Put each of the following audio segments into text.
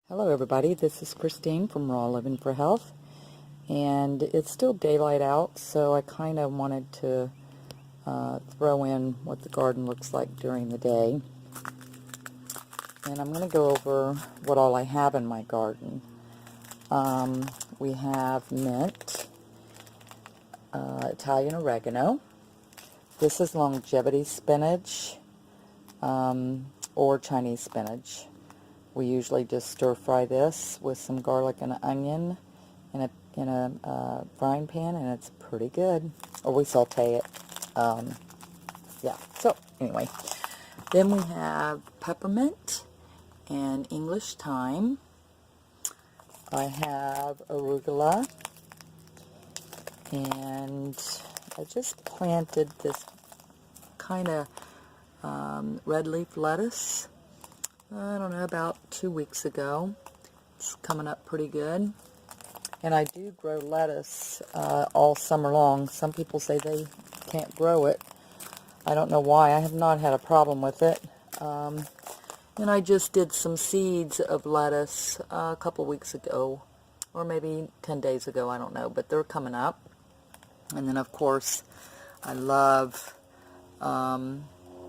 Hello everybody, this is Christine from Raw Living for Health, and it's still daylight out, so I kind of wanted to throw in what the garden looks like during the day. And I'm going to go over what all I have in my garden. We have mint, Italian oregano. This is longevity spinach or Chinese spinach. We usually just stir fry this with some garlic and an onion in a frying pan, and it's pretty good. Or we saute it. Yeah, so anyway. Then we have peppermint and English thyme. I have arugula. And I just planted this kind of red leaf lettuce. I don't know, about 2 weeks ago. It's coming up pretty good. And I do grow lettuce all summer long. Some people say they can't grow it. I don't know why. I have not had a problem with it. And I just did some seeds of lettuce a couple weeks ago, or maybe 10 days ago, I don't know, but they're coming up. And then, of course, I love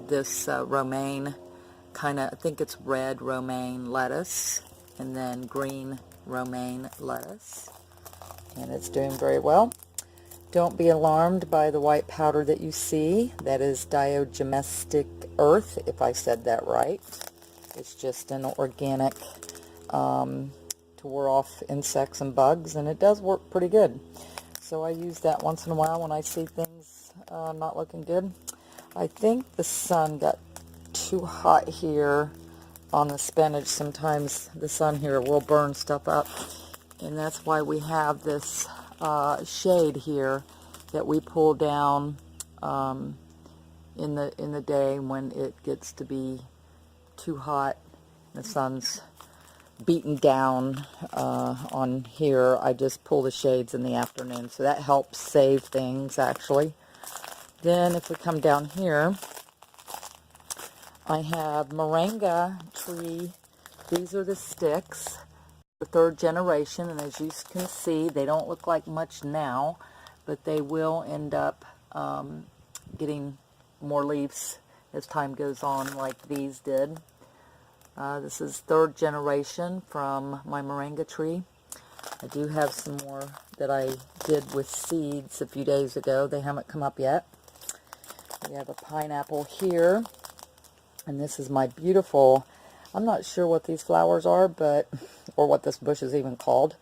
this romaine. I think it's red romaine lettuce, and then green romaine lettuce, and it's doing very well. Don't be alarmed by the white powder that you see. That is diatomaceous earth, if I said that right. It's just an organic to ward off insects and bugs, and it does work pretty good. So I use that once in a while when I see things not looking good. I think the sun got too hot here on the spinach. Sometimes the sun here will burn stuff up, and that's why we have this shade here that we pull down in the day when it gets to be too hot. The sun's beaten down on here. I just pull the shades in the afternoon, so that helps save things actually. Then if we come down here, I have Moringa tree. These are the sticks, the third generation, and as you can see, they don't look like much now, but they will end up getting more leaves as time goes on, like these did. This is third generation from my Moringa tree. I do have some more that I did with seeds a few days ago. They haven't come up yet. We have a pineapple here. And this is my beautiful, I'm not sure what these flowers are, but, or what this bush is even called.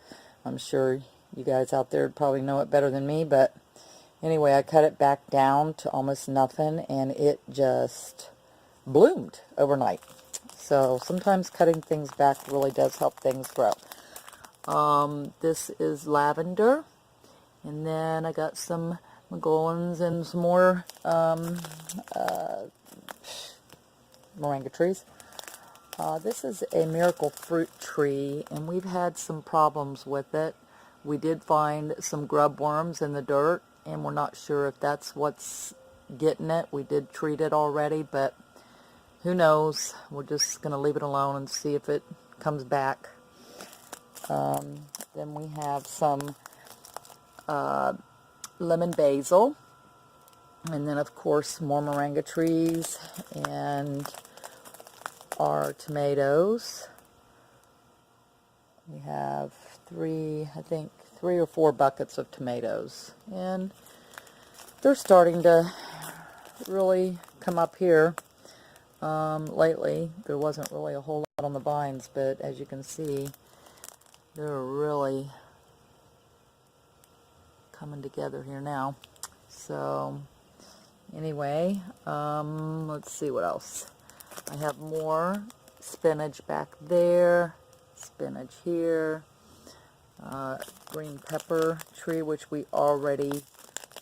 I'm sure you guys out there probably know it better than me, but anyway, I cut it back down to almost nothing, and it just bloomed overnight. So sometimes cutting things back really does help things grow. This is lavender, and then I got some Magolans and some more Moringa trees. This is a miracle fruit tree, and we've had some problems with it. We did find some grub worms in the dirt, and we're not sure if that's what's getting it. We did treat it already, but who knows. We're just going to leave it alone and see if it comes back. Then we have some lemon basil, and then of course more Moringa trees, and our tomatoes. We have I think three or four buckets of tomatoes, and they're starting to really come up here. Lately there wasn't really a whole lot on the vines, but as you can see, they're really coming together here now. So anyway, let's see what else. I have more spinach back there, spinach here, green pepper tree, which we already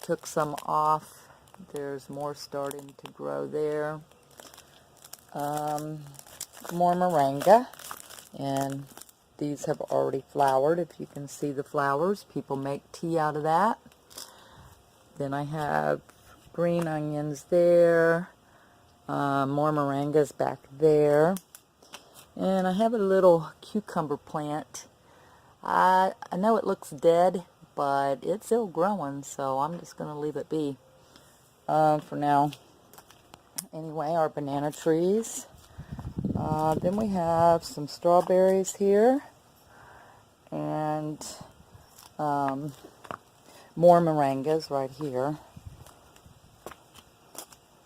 took some off. There's more starting to grow there. More moringa, and these have already flowered. If you can see the flowers, people make tea out of that. Then I have green onions there. More moringas back there. And I have a little cucumber plant. I know it looks dead, but it's still growing, so I'm just going to leave it be for now. Anyway, our banana trees. Then we have some strawberries here, and more moringas right here.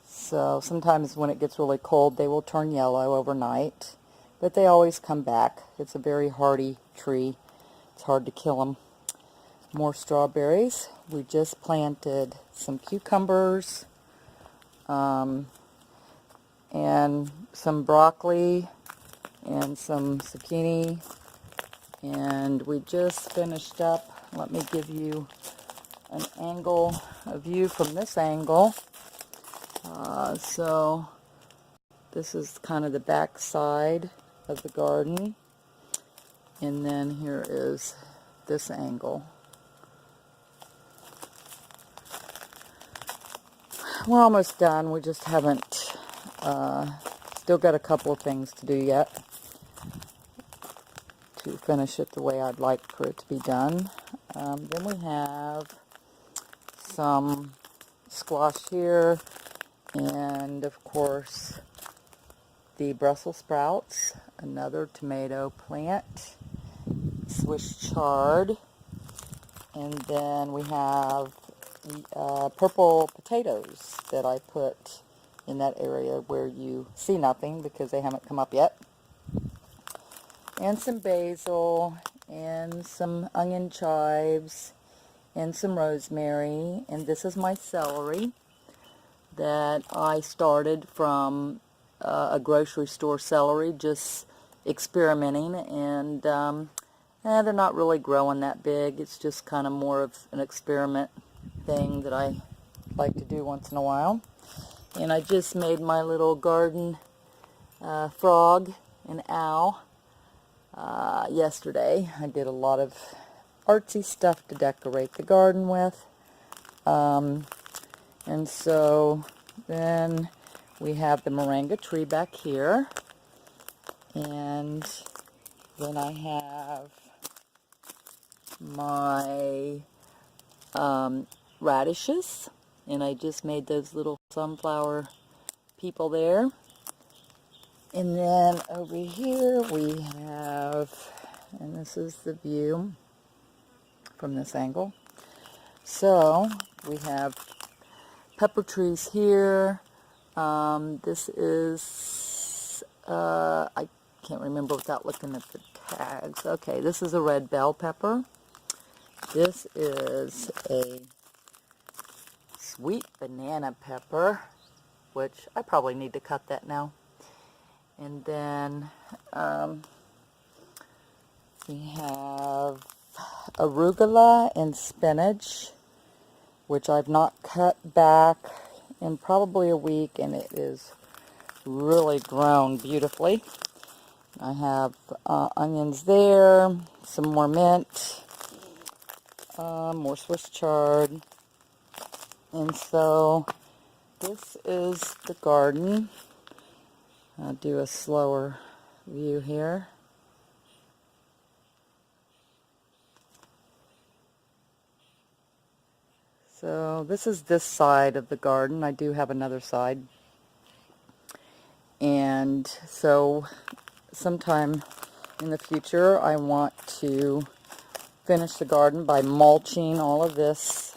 So sometimes when it gets really cold, they will turn yellow overnight, but they always come back. It's a very hardy tree. It's hard to kill them. More strawberries. We just planted some cucumbers, and some broccoli, and some zucchini, and we just finished up. Let me give you an angle, a view from this angle. So this is kind of the back side of the garden, and then here is this angle. We're almost done. We just haven't, still got a couple of things to do yet to finish it the way I'd like for it to be done. Then we have some squash here, and of course the Brussels sprouts, another tomato plant, Swiss chard, and then we have purple potatoes that I put in that area where you see nothing because they haven't come up yet, and some basil, and some onion chives, and some rosemary, and this is my celery that I started from a grocery store celery, just experimenting, and they're not really growing that big. It's just kind of more of an experiment thing that I like to do once in a while. And I just made my little garden frog and owl yesterday. I did a lot of artsy stuff to decorate the garden with. And so then we have the moringa tree back here, and then I have my radishes, and I just made those little sunflower people there. And then over here we have, and this is the view from this angle. So we have pepper trees here. This is, I can't remember without looking at the tags. Okay, this is a red bell pepper. This is a sweet banana pepper, which I probably need to cut that now. And then we have arugula and spinach, which I've not cut back in probably a week, and it is really grown beautifully. I have onions there, some more mint, more Swiss chard, and so this is the garden. I'll do a slower view here. So this is this side of the garden. I do have another side. And so sometime in the future I want to finish the garden by mulching all of this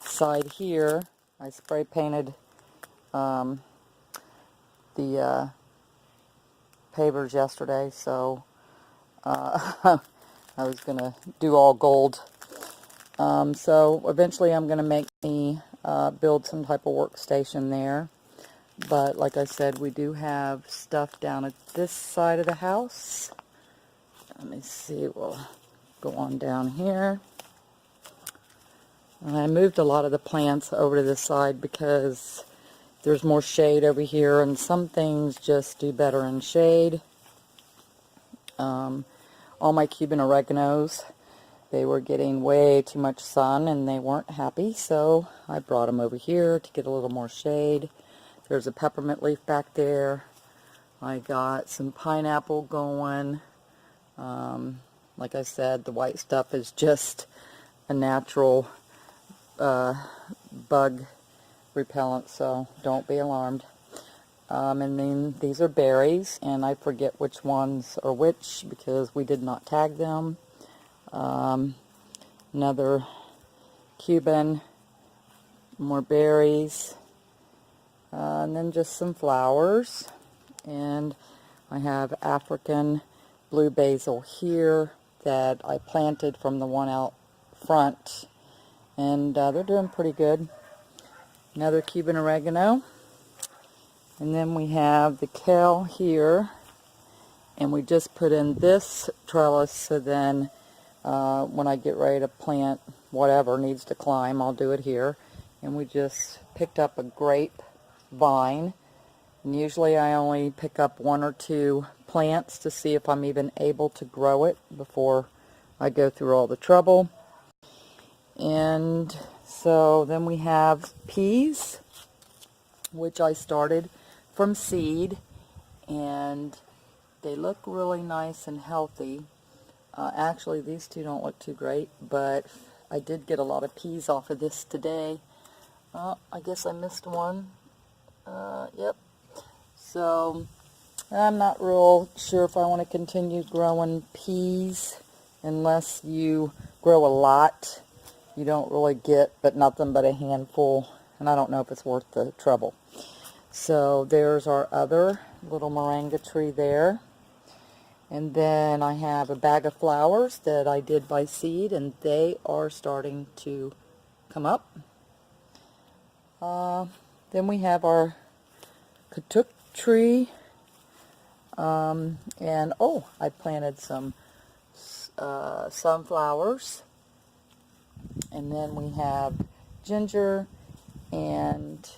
side here. I spray painted the pavers yesterday, so I was going to do all gold. So eventually I'm going to make me build some type of workstation there. But like I said, we do have stuff down at this side of the house. Let me see, we'll go on down here. And I moved a lot of the plants over to this side because there's more shade over here, and some things just do better in shade. All my Cuban oreganos, they were getting way too much sun and they weren't happy, so I brought them over here to get a little more shade. There's a peppermint leaf back there. I got some pineapple going. Like I said, the white stuff is just a natural bug repellent, so don't be alarmed. And then these are berries, and I forget which ones are which because we did not tag them. Another Cuban, more berries, and then just some flowers. And I have African blue basil here that I planted from the one out front, and they're doing pretty good. Another Cuban oregano, and then we have the kale here, and we just put in this trellis so then when I get ready to plant whatever needs to climb, I'll do it here. And we just picked up a grape vine, and usually I only pick up 1 or 2 plants to see if I'm even able to grow it before I go through all the trouble. And so then we have peas, which I started from seed, and they look really nice and healthy. Actually, these two don't look too great, but I did get a lot of peas off of this today. I guess I missed one. Yep. So I'm not real sure if I want to continue growing peas unless you grow a lot. You don't really get but nothing but a handful, and I don't know if it's worth the trouble. So there's our other little moringa tree there. And then I have a bag of flowers that I did by seed, and they are starting to come up. Then we have our katuk tree. And oh, I planted some sunflowers. And then we have ginger and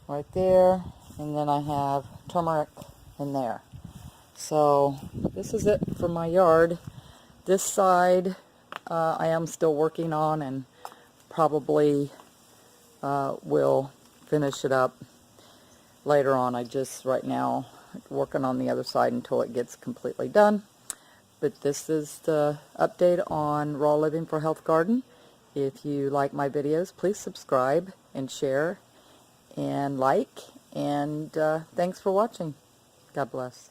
right there. And then I have turmeric in there. So this is it for my yard. This side I am still working on, and probably will finish it up later on. I just right now working on the other side until it gets completely done. But this is the update on Raw Living for Health Garden. If you like my videos, please subscribe and share and like, and thanks for watching. God bless.